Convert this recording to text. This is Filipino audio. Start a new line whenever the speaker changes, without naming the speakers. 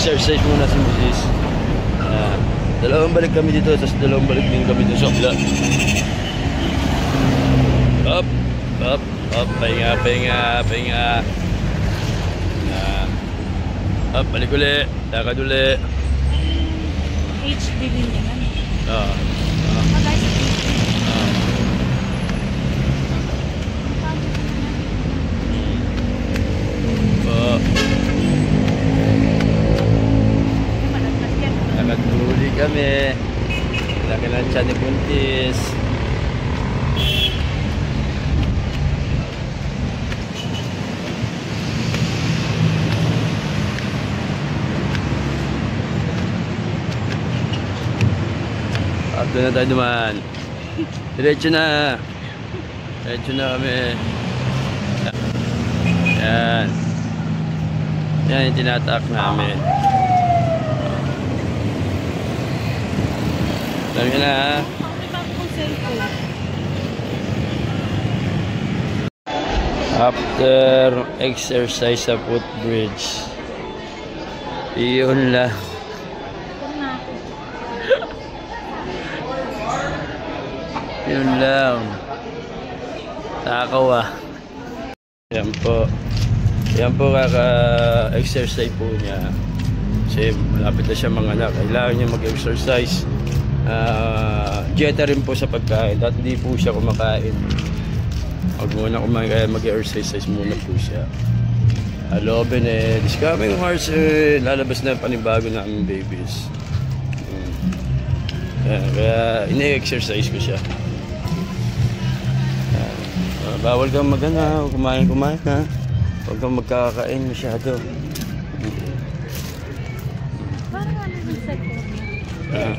Nag-exercise muna si Mrs. Dalawang balik kami dito, tapos dalawang balik din kami dito sa kabila. Up, up, up, pahinga, pahinga, pahinga. Up, balik ulit, lakad ulit.
HD din yan.
Oo. Nakatuli kami. Laki ng tiyan ni Buntis. At doon na tayo dumaan. Diretso na. Diretso na kami. Yan. Yan yung tinatak namin. Dami na ha. After exercise sa footbridge. Iyon lang. Yun lang. Takaw ah. Yan po. Yan po kaka-exercise po niya. Kasi malapit na siya mga anak. Kailangan niya mag-exercise. Dieta rin po sa pagkain. At hindi po siya kumakain. Huwag muna kumain kaya mag-exercise muna po siya. Aloben this coming March lalabas na panibago na aming babies. Kaya ini-exercise ko siya. Bawal kang magana, kumain ha. Huwag kang magkakain masyado.
Parang ano yung second?